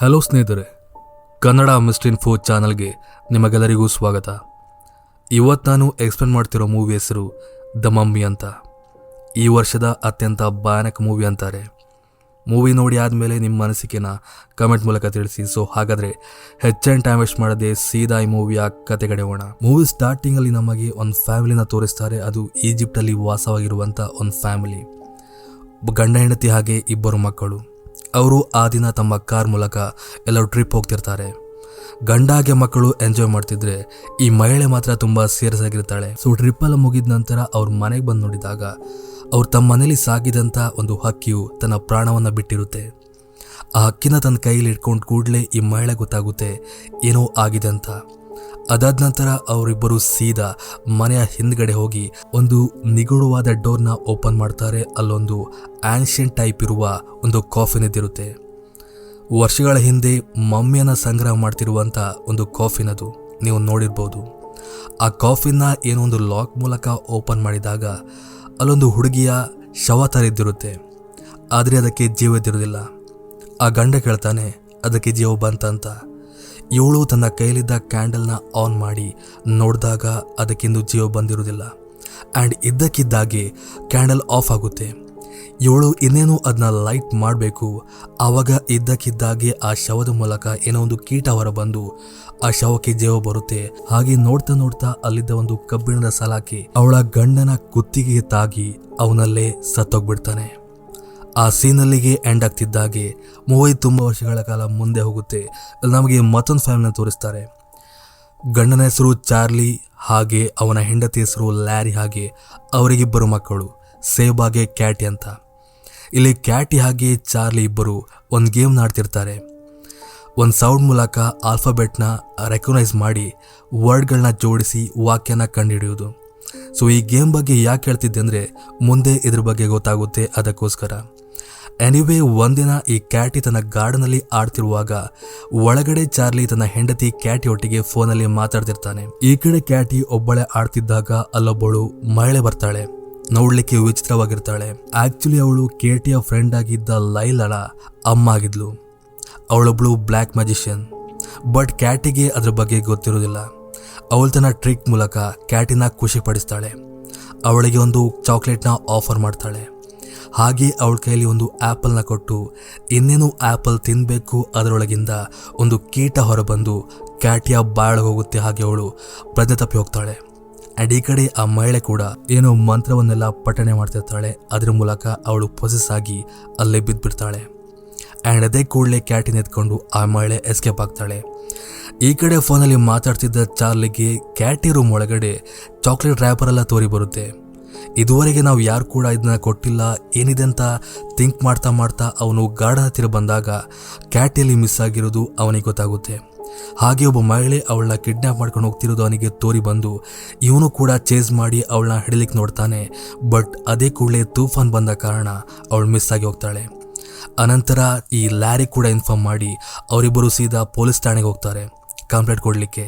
Hello ಸ್ನೇಹಿತರೆ, Kannada mister info ಚಾನಲ್ಗೆ ನಿಮಗೆಲ್ಲರಿಗೂ ಸ್ವಾಗತ. ಇವತ್ತು ನಾನು ಎಕ್ಸ್ಪ್ಲೇನ್ ಮಾಡ್ತಿರೋ ಮೂವಿ ಹೆಸರು ದ ಮಮ್ಮಿ ಅಂತ. ಈ ವರ್ಷದ ಅತ್ಯಂತ ಭಯಾನಕ ಮೂವಿ ಅಂತಾರೆ. ಮೂವಿ ನೋಡಿ ಆದಮೇಲೆ ನಿಮ್ಮ ಅನಿಸಿಕೆನ ಕಮೆಂಟ್ ಮೂಲಕ ತಿಳಿಸಿ. ಸೊ ಹಾಗಾದರೆ ಹೆಚ್ಚಿನ ಟೈಮ್ ವೇಸ್ಟ್ ಮಾಡದೆ ಸೀದಾ ಈ ಮೂವಿಯ ಕತೆ ಕಡೆ ಹೋಗೋಣ. ಮೂವಿ ಸ್ಟಾರ್ಟಿಂಗಲ್ಲಿ ನಮಗೆ ಒಂದು ಫ್ಯಾಮಿಲಿನ ತೋರಿಸ್ತಾರೆ. ಅದು ಈಜಿಪ್ಟಲ್ಲಿ ವಾಸವಾಗಿರುವಂಥ ಒಂದು ಫ್ಯಾಮಿಲಿ. ಗಂಡ ಹೆಂಡತಿ ಹಾಗೆ ಇಬ್ಬರು ಮಕ್ಕಳು. ಅವರು ಆ ದಿನ ತಮ್ಮ ಕಾರ್ ಮೂಲಕ ಎಲ್ಲರೂ ಟ್ರಿಪ್ ಹೋಗ್ತಿರ್ತಾರೆ. ಗಂಡ ಹಾಗೆ ಮಕ್ಕಳು ಎಂಜಾಯ್ ಮಾಡ್ತಿದ್ರೆ ಈ ಮಹಿಳೆ ಮಾತ್ರ ತುಂಬ ಸೀರಿಯಸ್ ಆಗಿರ್ತಾಳೆ. ಸೊ ಟ್ರಿಪ್ಪೆಲ್ಲ ಮುಗಿದ ನಂತರ ಅವ್ರ ಮನೆಗೆ ಬಂದು ನೋಡಿದಾಗ ಅವ್ರು ತಮ್ಮ ಮನೇಲಿ ಸಾಗಿದಂಥ ಒಂದು ಹಕ್ಕಿಯು ತನ್ನ ಪ್ರಾಣವನ್ನು ಬಿಟ್ಟಿರುತ್ತೆ. ಆ ಹಕ್ಕಿನ ತನ್ನ ಕೈಯಲ್ಲಿ ಇಟ್ಕೊಂಡು ಕೂಡಲೇ ಈ ಮಹಿಳೆ ಗೊತ್ತಾಗುತ್ತೆ ಏನೋ ಆಗಿದೆ ಅಂತ. ಅದಾದ ನಂತರ ಅವರಿಬ್ಬರು ಸೀದಾ ಮನೆಯ ಹಿಂದ್ಗಡೆ ಹೋಗಿ ಒಂದು ನಿಗೂಢವಾದ ಡೋರ್ನ ಓಪನ್ ಮಾಡ್ತಾರೆ. ಅಲ್ಲೊಂದು ಆನ್ಷಿಯಂಟ್ ಟೈಪ್ ಇರುವ ಒಂದು ಕಾಫಿನ್ ಇದ್ದಿರುತ್ತೆ. ವರ್ಷಗಳ ಹಿಂದೆ ಮಮ್ಮಿಯನ್ನು ಸಂಗ್ರಹ ಮಾಡ್ತಿರುವಂಥ ಒಂದು ಕಾಫಿನ್ ಅದು ನೀವು ನೋಡಿರ್ಬೋದು. ಆ ಕಾಫಿನ ಏನೋ ಒಂದು ಲಾಕ್ ಮೂಲಕ ಓಪನ್ ಮಾಡಿದಾಗ ಅಲ್ಲೊಂದು ಹುಡುಗಿಯ ಶವ ಥರ ಇದ್ದಿರುತ್ತೆ. ಆದರೆ ಅದಕ್ಕೆ ಜೀವ ಇದ್ದಿರೋದಿಲ್ಲ. ಆ ಗಂಡ ಕೇಳ್ತಾನೆ ಅದಕ್ಕೆ ಜೀವ ಬಂತಂತ. ಇವಳು ತನ್ನ ಕೈಲಿದ್ದ ಕ್ಯಾಂಡಲ್ನ ಆನ್ ಮಾಡಿ ನೋಡಿದಾಗ ಅದಕ್ಕಿಂದು ಜೀವ ಬಂದಿರೋದಿಲ್ಲ. ಆ್ಯಂಡ್ ಇದ್ದಕ್ಕಿದ್ದಾಗೆ ಕ್ಯಾಂಡಲ್ ಆಫ್ ಆಗುತ್ತೆ. ಇವಳು ಇನ್ನೇನು ಅದನ್ನ ಲೈಟ್ ಮಾಡಬೇಕು. ಆವಾಗ ಇದ್ದಕ್ಕಿದ್ದಾಗೆ ಆ ಶವದ ಮೂಲಕ ಏನೋ ಒಂದು ಕೀಟ ಹೊರ ಬಂದು ಆ ಶವಕ್ಕೆ ಜೀವ ಬರುತ್ತೆ. ಹಾಗೆ ನೋಡ್ತಾ ನೋಡ್ತಾ ಅಲ್ಲಿದ್ದ ಒಂದು ಕಬ್ಬಿಣದ ಸಲಾಕೆ ಅವಳ ಗಂಡನ ಕುತ್ತಿಗೆ ತಾಗಿ ಅವನಲ್ಲೇ ಸತ್ತೋಗ್ಬಿಡ್ತಾನೆ. ಆ ಸೀನಲ್ಲಿಗೆ ಎಂಡ್ ಆಗ್ತಿದ್ದಾಗೆ ಮೂವಿ ತುಂಬ ವರ್ಷಗಳ ಕಾಲ ಮುಂದೆ ಹೋಗುತ್ತೆ. ನಮಗೆ ಮತ್ತೊಂದು ಫ್ಯಾಮಿಲಿನ ತೋರಿಸ್ತಾರೆ. ಗಂಡನ ಹೆಸರು ಚಾರ್ಲಿ ಹಾಗೆ ಅವನ ಹೆಂಡತಿ ಹೆಸರು ಲ್ಯಾರಿ. ಹಾಗೆ ಅವರಿಗಿಬ್ಬರು ಮಕ್ಕಳು ಸೇಬ್ ಹಾಗೆ ಕ್ಯಾಟಿ ಅಂತ. ಇಲ್ಲಿ ಕ್ಯಾಟಿ ಹಾಗೆ ಚಾರ್ಲಿ ಇಬ್ಬರು ಒಂದು ಗೇಮ್ ಆಡ್ತಿರ್ತಾರೆ. ಒಂದು ಸೌಂಡ್ ಮೂಲಕ ಆಲ್ಫಾಬೆಟ್ನ ರೆಕಗ್ನೈಸ್ ಮಾಡಿ ವರ್ಡ್ಗಳನ್ನ ಜೋಡಿಸಿ ವಾಕ್ಯನ ಕಂಡುಹಿಡಿಯೋದು. ಸೊ ಈ ಗೇಮ್ ಬಗ್ಗೆ ಯಾಕೆ ಹೇಳ್ತಿದ್ದೆ ಅಂದರೆ ಮುಂದೆ ಇದ್ರ ಬಗ್ಗೆ ಗೊತ್ತಾಗುತ್ತೆ, ಅದಕ್ಕೋಸ್ಕರ. ಎನಿವೇ ಒಂದಿನ ಈ ಕ್ಯಾಟಿ ತನ್ನ ಗಾರ್ಡನಲ್ಲಿ ಆಡ್ತಿರುವಾಗ ಒಳಗಡೆ ಚಾರ್ಲಿ ತನ್ನ ಹೆಂಡತಿ ಕ್ಯಾಟಿ ಒಟ್ಟಿಗೆ ಫೋನಲ್ಲಿ ಮಾತಾಡ್ತಿರ್ತಾನೆ. ಈ ಕಡೆ ಕ್ಯಾಟಿ ಒಬ್ಬಳೆ ಆಡ್ತಿದ್ದಾಗ ಅಲ್ಲೊಬ್ಬಳು ಮಹಿಳೆ ಬರ್ತಾಳೆ. ನೋಡ್ಲಿಕ್ಕೆ ವಿಚಿತ್ರವಾಗಿರ್ತಾಳೆ. ಆಕ್ಚುಲಿ ಅವಳು ಕೇಟಿಯ ಫ್ರೆಂಡ್ ಆಗಿದ್ದ ಲೈಲಳ ಅಮ್ಮ ಆಗಿದ್ಲು. ಅವಳೊಬ್ಳು ಬ್ಲ್ಯಾಕ್ ಮ್ಯಾಜಿಷಿಯನ್. ಬಟ್ ಕ್ಯಾಟಿಗೆ ಅದ್ರ ಬಗ್ಗೆ ಗೊತ್ತಿರೋದಿಲ್ಲ. ಅವಳು ತನ್ನ ಟ್ರಿಕ್ ಮೂಲಕ ಕ್ಯಾಟಿನ ಖುಷಿ ಪಡಿಸ್ತಾಳೆ. ಅವಳಿಗೆ ಒಂದು ಚಾಕ್ಲೇಟ್ನ ಆಫರ್ ಮಾಡ್ತಾಳೆ. ಹಾಗೆ ಅವಳ ಕೈಯಲ್ಲಿ ಒಂದು ಆ್ಯಪಲ್ನ ಕೊಟ್ಟು ಇನ್ನೇನು ಆ್ಯಪಲ್ ತಿನ್ನಬೇಕು ಅದರೊಳಗಿಂದ ಒಂದು ಕೀಟ ಹೊರಬಂದು ಕ್ಯಾಟಿಯ ಬಾಳಗೆ ಹೋಗುತ್ತೆ. ಹಾಗೆ ಅವಳು ಪ್ರಜ್ಞೆ ತಪ್ಪಿ ಹೋಗ್ತಾಳೆ. ಆ್ಯಂಡ್ ಈ ಕಡೆ ಆ ಮಹಿಳೆ ಕೂಡ ಏನೋ ಮಂತ್ರವನ್ನೆಲ್ಲ ಪಠಣೆ ಮಾಡ್ತಿರ್ತಾಳೆ. ಅದ್ರ ಮೂಲಕ ಅವಳು ಪೊಸೆಸ್ ಆಗಿ ಅಲ್ಲೇ ಬಿದ್ದುಬಿಡ್ತಾಳೆ. ಆ್ಯಂಡ್ ಅದೇ ಕೂಡಲೇ ಕ್ಯಾಟಿನ ಎತ್ಕೊಂಡು ಆ ಮಹಿಳೆ ಎಸ್ಕೇಪ್ ಆಗ್ತಾಳೆ. ಈ ಕಡೆ ಫೋನಲ್ಲಿ ಮಾತಾಡ್ತಿದ್ದ ಚಾರ್ಲಿಗೆ ಕ್ಯಾಟಿ ರೂಮ್ ಒಳಗಡೆ ಚಾಕ್ಲೇಟ್ ರ್ಯಾಪರೆಲ್ಲ ತೋರಿ ಬರುತ್ತೆ. ಇದುವರೆಗೆ ನಾವು ಯಾರು ಕೂಡ ಇದನ್ನ ಕೊಟ್ಟಿಲ್ಲ ಏನಿದೆ ಅಂತ ಥಿಂಕ್ ಮಾಡ್ತಾ ಮಾಡ್ತಾ ಅವನು ಗಾರ್ಡನ್ ಹತ್ತಿರ ಬಂದಾಗ ಕ್ಯಾಟಿಯಲ್ಲಿ ಮಿಸ್ ಆಗಿರೋದು ಅವನಿಗೆ ಗೊತ್ತಾಗುತ್ತೆ. ಹಾಗೆ ಒಬ್ಬ ಮಹಿಳೆ ಅವಳನ್ನ ಕಿಡ್ನ್ಯಾಪ್ ಮಾಡ್ಕೊಂಡು ಹೋಗ್ತಿರೋದು ಅವನಿಗೆ ತೋರಿ ಬಂದು ಇವನು ಕೂಡ ಚೇಸ್ ಮಾಡಿ ಅವಳನ್ನ ಹಿಡಿಲಿಕ್ಕೆ ನೋಡ್ತಾನೆ. ಬಟ್ ಅದೇ ಕೂಡಲೇ ತೂಫಾನ್ ಬಂದ ಕಾರಣ ಅವಳು ಮಿಸ್ ಆಗಿ ಹೋಗ್ತಾಳೆ. ಅನಂತರ ಈ ಲ್ಯಾರಿ ಕೂಡ ಇನ್ಫಾರ್ಮ್ ಮಾಡಿ ಅವರಿಬ್ಬರು ಸೀದಾ ಪೊಲೀಸ್ ಠಾಣೆಗೆ ಹೋಗ್ತಾರೆ ಕಂಪ್ಲೇಂಟ್ ಕೊಡಲಿಕ್ಕೆ.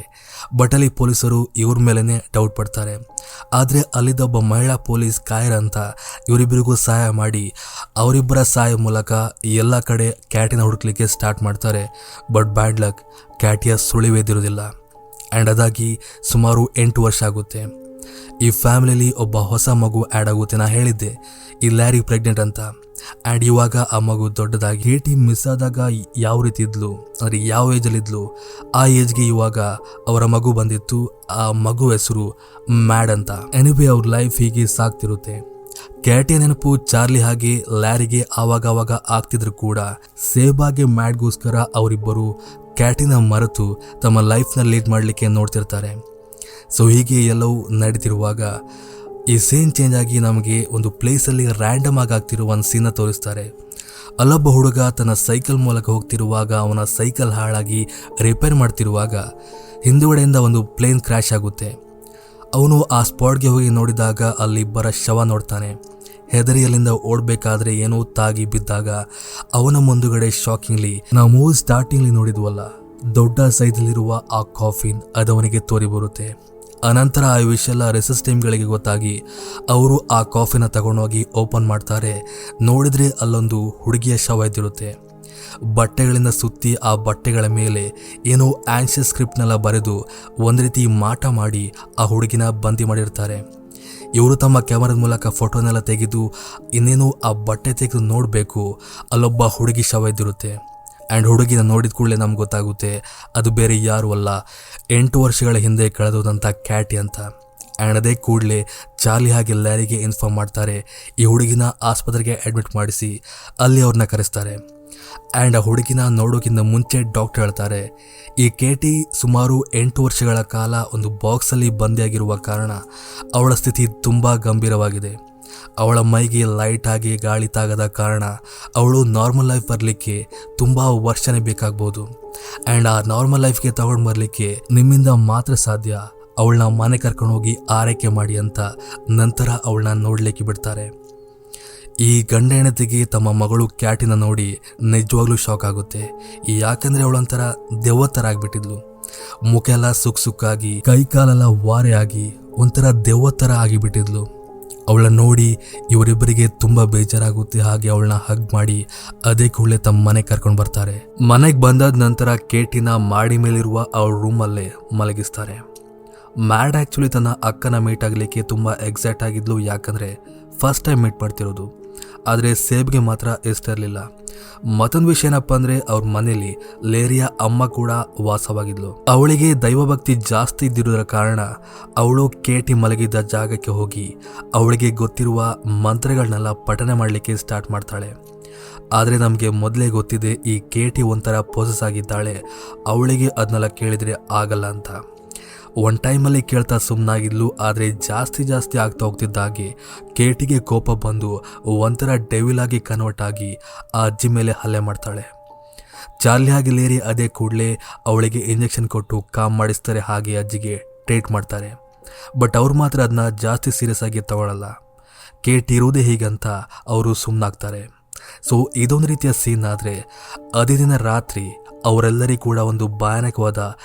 ಬಟ್ ಅಲ್ಲಿ ಪೊಲೀಸರು ಇವ್ರ ಮೇಲೇ ಡೌಟ್ ಪಡ್ತಾರೆ. ಆದರೆ ಅಲ್ಲಿದ್ದ ಒಬ್ಬ ಮಹಿಳಾ ಪೊಲೀಸ್ ಕಾಯರ್ ಅಂತ ಇವರಿಬ್ಬರಿಗೂ ಸಹಾಯ ಮಾಡಿ ಅವರಿಬ್ಬರ ಸಹಾಯ ಮೂಲಕ ಎಲ್ಲ ಕಡೆ ಕ್ಯಾಟಿನ ಹುಡುಕ್ಲಿಕ್ಕೆ ಸ್ಟಾರ್ಟ್ ಮಾಡ್ತಾರೆ. ಬಟ್ ಬ್ಯಾಡ್ ಲಕ್, ಕ್ಯಾಟಿಯ ಸುಳಿವೇದಿರೋದಿಲ್ಲ. ಆ್ಯಂಡ್ ಅದಾಗಿ ಸುಮಾರು 8 ವರ್ಷ ಆಗುತ್ತೆ. ಈ ಫ್ಯಾಮಿಲಿಯಲ್ಲಿ ಒಬ್ಬ ಹೊಸ ಮಗು ಆ್ಯಡ್ ಆಗುತ್ತೆ. ನಾ ಹೇಳಿದ್ದೆ ಈ ಲ್ಯಾರಿ ಪ್ರೆಗ್ನೆಂಟ್ ಅಂತ. ಆ್ಯಂಡ್ ಇವಾಗ ಆ ಮಗು ದೊಡ್ಡದಾಗಿ ಕೇಟಿ ಮಿಸ್ ಆದಾಗ ಯಾವ ರೀತಿ ಇದ್ಲು ಅಂದರೆ ಯಾವ ಏಜಲ್ಲಿದ್ಲು ಆ ಏಜ್ಗೆ ಇವಾಗ ಅವರ ಮಗು ಬಂದಿತ್ತು. ಆ ಮಗು ಹೆಸರು ಮ್ಯಾಡ್ ಅಂತ. ಎನಿವೇ ಅವ್ರ ಲೈಫ್ ಹೀಗೆ ಸಾಗ್ತಿರುತ್ತೆ. ಕ್ಯಾಟಿಯ ನೆನಪು ಚಾರ್ಲಿ ಹಾಗೆ ಲ್ಯಾರಿಗೆ ಆವಾಗ ಆಗ್ತಿದ್ರು ಕೂಡ ಸೇಬಾಗೆ ಮ್ಯಾಡ್ಗೋಸ್ಕರ ಅವರಿಬ್ಬರು ಕ್ಯಾಟಿನ ಮರೆತು ತಮ್ಮ ಲೈಫ್ನ ಲೀಡ್ ಮಾಡಲಿಕ್ಕೆ ನೋಡ್ತಿರ್ತಾರೆ. ಸೊ ಹೀಗೆ ಎಲ್ಲವೂ ನಡೀತಿರುವಾಗ ಈ ಸೀನ್ ಚೇಂಜ್ ಆಗಿ ನಮಗೆ ಒಂದು ಪ್ಲೇಸಲ್ಲಿ ರ್ಯಾಂಡಮ್ ಆಗಿ ಆಗ್ತಿರುವ ಒಂದು ಸೀನ ತೋರಿಸ್ತಾರೆ. ಅಲ್ಲೊಬ್ಬ ಹುಡುಗ ತನ್ನ ಸೈಕಲ್ ಮೂಲಕ ಹೋಗ್ತಿರುವಾಗ ಅವನ ಸೈಕಲ್ ಹಾಳಾಗಿ ರಿಪೇರ್ ಮಾಡ್ತಿರುವಾಗ ಹಿಂದುಗಡೆಯಿಂದ ಒಂದು ಪ್ಲೇನ್ ಕ್ರ್ಯಾಶ್ ಆಗುತ್ತೆ. ಅವನು ಆ ಸ್ಪಾಟ್ಗೆ ಹೋಗಿ ನೋಡಿದಾಗ ಅಲ್ಲಿ ಇಬ್ಬರ ಶವ ನೋಡ್ತಾನೆ. ಹೆದರಿಯಲ್ಲಿಂದ ಓಡಬೇಕಾದ್ರೆ ಏನೋ ತಾಗಿ ಬಿದ್ದಾಗ ಅವನ ಮುಂದುಗಡೆ ಶಾಕಿಂಗ್ಲಿ ನಾವು ಮೂವಿ ಸ್ಟಾರ್ಟಿಂಗ್ಲಿ ನೋಡಿದ್ವಲ್ಲ ದೊಡ್ಡ ಸೈಜಲ್ಲಿರುವ ಆ ಕಾಫಿನ್ ಅದವನಿಗೆ ತೋರಿ ಬರುತ್ತೆ. ಅನಂತರ ಆ ವಿಷಯ ಎಲ್ಲ ರೆಸಸ್ ಟೀಮ್ಗಳಿಗೆ ಗೊತ್ತಾಗಿ ಅವರು ಆ ಕಾಫಿನ ತಗೊಂಡೋಗಿ ಓಪನ್ ಮಾಡ್ತಾರೆ. ನೋಡಿದ್ರೆ ಅಲ್ಲೊಂದು ಹುಡುಗಿಯ ಶವ ಇದ್ದಿರುತ್ತೆ. ಬಟ್ಟೆಗಳಿಂದ ಸುತ್ತಿ ಆ ಬಟ್ಟೆಗಳ ಮೇಲೆ ಏನೋ ಆನ್ಷಿಯನ್ ಸ್ಕ್ರಿಪ್ಟ್ನೆಲ್ಲ ಬರೆದು ಒಂದು ರೀತಿ ಮಾಟ ಮಾಡಿ ಆ ಹುಡುಗಿನ ಬಂದಿ ಮಾಡಿರ್ತಾರೆ. ಇವರು ತಮ್ಮ ಕ್ಯಾಮರಾದ ಮೂಲಕ ಫೋಟೋನೆಲ್ಲ ತೆಗೆದು ಇನ್ನೇನು ಆ ಬಟ್ಟೆ ತೆಗೆದು ನೋಡಬೇಕು, ಅಲ್ಲೊಬ್ಬ ಹುಡುಗಿ ಶವ ಇದ್ದಿರುತ್ತೆ. ಆ್ಯಂಡ್ ಹುಡುಗಿನ ನೋಡಿದ ಕೂಡಲೇ ನಮ್ಗೆ ಗೊತ್ತಾಗುತ್ತೆ ಅದು ಬೇರೆ ಯಾರೂ ಅಲ್ಲ, 8 ವರ್ಷಗಳ ಹಿಂದೆ ಕಳೆದೋದಂಥ ಕ್ಯಾಟಿ ಅಂತ. ಆ್ಯಂಡ್ ಅದೇ ಕೂಡಲೇ ಚಾರ್ಲಿ ಹಾಗೆ ಲ್ಯಾರಿಗೆ ಇನ್ಫಾರ್ಮ್ ಮಾಡ್ತಾರೆ. ಈ ಹುಡುಗಿನ ಆಸ್ಪತ್ರೆಗೆ ಅಡ್ಮಿಟ್ ಮಾಡಿಸಿ ಅಲ್ಲಿ ಅವ್ರನ್ನ ಕರೆಸ್ತಾರೆ. ಆ್ಯಂಡ್ ಆ ಹುಡುಗಿನ ನೋಡೋಕ್ಕಿಂತ ಮುಂಚೆ ಡಾಕ್ಟರ್ ಹೇಳ್ತಾರೆ, ಈ ಕೇಟಿ ಸುಮಾರು 8 ವರ್ಷಗಳ ಕಾಲ ಒಂದು ಬಾಕ್ಸಲ್ಲಿ ಬಂದಿಯಾಗಿರುವ ಕಾರಣ ಅವಳ ಸ್ಥಿತಿ ತುಂಬ ಗಂಭೀರವಾಗಿದೆ. ಅವಳ ಮೈಗೆ ಲೈಟ್ ಆಗಿ ಗಾಳಿ ತಾಗದ ಕಾರಣ ಅವಳು ನಾರ್ಮಲ್ ಲೈಫ್ ಬರಲಿಕ್ಕೆ ತುಂಬ ವರ್ಷನೇ ಬೇಕಾಗ್ಬೋದು. ಆ್ಯಂಡ್ ಆ ನಾರ್ಮಲ್ ಲೈಫ್ಗೆ ತಗೊಂಡು ಬರಲಿಕ್ಕೆ ನಿಮ್ಮಿಂದ ಮಾತ್ರ ಸಾಧ್ಯ. ಅವಳನ್ನ ಮನೆ ಕರ್ಕೊಂಡು ಹೋಗಿ ಆರೈಕೆ ಮಾಡಿ ಅಂತ ನಂತರ ಅವಳನ್ನ ನೋಡಲಿಕ್ಕೆ ಬಿಡ್ತಾರೆ. ಈ ಗಂಡ ಹೆಂಡತಿಗೆ ತಮ್ಮ ಮಗಳು ಕ್ಯಾಟಿನ ನೋಡಿ ನಿಜವಾಗ್ಲೂ ಶಾಕ್ ಆಗುತ್ತೆ. ಯಾಕಂದರೆ ಅವಳೊಂಥರ ದೆವ್ವ ಥರ ಆಗಿಬಿಟ್ಟಿದ್ಲು. ಮುಖ ಎಲ್ಲ ಸುಕ್ಕಾಗಿ, ಕೈ ಕಾಲೆಲ್ಲ ವಾರೆ ಆಗಿ ಒಂಥರ ದೆವ್ವ ಥರ ಆಗಿಬಿಟ್ಟಿದ್ಲು. ಅವಳನ್ನ ನೋಡಿ ಇವರಿಬ್ಬರಿಗೆ ತುಂಬ ಬೇಜಾರಾಗುತ್ತೆ. ಹಾಗೆ ಅವಳನ್ನ ಹಗ್ ಮಾಡಿ ಅದೇ ಕೂಡಲೇ ತಮ್ಮ ಮನೆಗೆ ಕರ್ಕೊಂಡು ಬರ್ತಾರೆ. ಮನೆಗೆ ಬಂದಾದ ನಂತರ ಕೇಟಿನ ಮಾಡಿ ಮೇಲಿರುವ ಅವಳ ರೂಮಲ್ಲೇ ಮಲಗಿಸ್ತಾರೆ. ಮ್ಯಾಡ್ ಆ್ಯಕ್ಚುಲಿ ತನ್ನ ಅಕ್ಕನ ಮೀಟ್ ಆಗಲಿಕ್ಕೆ ತುಂಬ ಎಕ್ಸೈಟ್ ಆಗಿದ್ಲು, ಯಾಕಂದರೆ ಫಸ್ಟ್ ಟೈಮ್ ಮೀಟ್ ಮಾಡ್ತಿರೋದು. ಆದರೆ ಸೇಬ್ಗೆ ಮಾತ್ರ ಇಷ್ಟ ಇರಲಿಲ್ಲ. ಮತ್ತೊಂದು ವಿಷಯ ಏನಪ್ಪ ಅಂದರೆ ಅವ್ರ ಮನೇಲಿ ಲೇರಿಯ ಅಮ್ಮ ಕೂಡ ವಾಸವಾಗಿದ್ಲು. ಅವಳಿಗೆ ದೈವಭಕ್ತಿ ಜಾಸ್ತಿ ಇದ್ದಿರೋದ್ರ ಕಾರಣ ಅವಳು ಕೇಟಿ ಮಲಗಿದ್ದ ಜಾಗಕ್ಕೆ ಹೋಗಿ ಅವಳಿಗೆ ಗೊತ್ತಿರುವ ಮಂತ್ರಗಳನ್ನೆಲ್ಲ ಪಠನೆ ಮಾಡಲಿಕ್ಕೆ ಸ್ಟಾರ್ಟ್ ಮಾಡ್ತಾಳೆ. ಆದರೆ ನಮಗೆ ಮೊದಲೇ ಗೊತ್ತಿದೆ ಈ ಕೇಟಿ ಒಂಥರ ಪೊಸೆಸ್ ಆಗಿದ್ದಾಳೆ, ಅವಳಿಗೆ ಅದನ್ನೆಲ್ಲ ಕೇಳಿದರೆ ಆಗಲ್ಲ ಅಂತ. ಒಂದು ಟೈಮಲ್ಲಿ ಕೇಳ್ತಾ ಸುಮ್ಮನಾಗಿದ್ಲು. ಆದರೆ ಜಾಸ್ತಿ ಆಗ್ತಾ ಹೋಗ್ತಿದ್ದಾಗೆ ಕೇಟಿಗೆ ಕೋಪ ಬಂದು ಒಂಥರ ಡೆವಿಲ್ ಆಗಿ ಕನ್ವರ್ಟ್ ಆಗಿ ಆ ಅಜ್ಜಿ ಮೇಲೆ ಹಲ್ಲೆ ಮಾಡ್ತಾಳೆ. ಚಾರ್ಲಿ ಆಗಿ ಲೇರಿ ಅದೇ ಕೂಡಲೇ ಅವಳಿಗೆ ಇಂಜೆಕ್ಷನ್ ಕೊಟ್ಟು ಕಾಮ್ ಮಾಡಿಸ್ತಾರೆ, ಹಾಗೆ ಅಜ್ಜಿಗೆ ಟ್ರೀಟ್ ಮಾಡ್ತಾರೆ. ಬಟ್ ಅವ್ರು ಮಾತ್ರ ಅದನ್ನ ಜಾಸ್ತಿ ಸೀರಿಯಸ್ ಆಗಿ ತಗೊಳ್ಳಲ್ಲ. ಕೇಟಿ ಇರುವುದೇ ಹೀಗಂತ ಅವರು ಸುಮ್ಮನಾಗ್ತಾರೆ. ಸೊ ಇದೊಂದು ರೀತಿಯ ಸೀನ್. ಆದರೆ ಅದೇ ದಿನ ರಾತ್ರಿ ಅವರೆಲ್ಲರಿಗೂ ಕೂಡ ಒಂದು ಭಯಾನಕವಾದ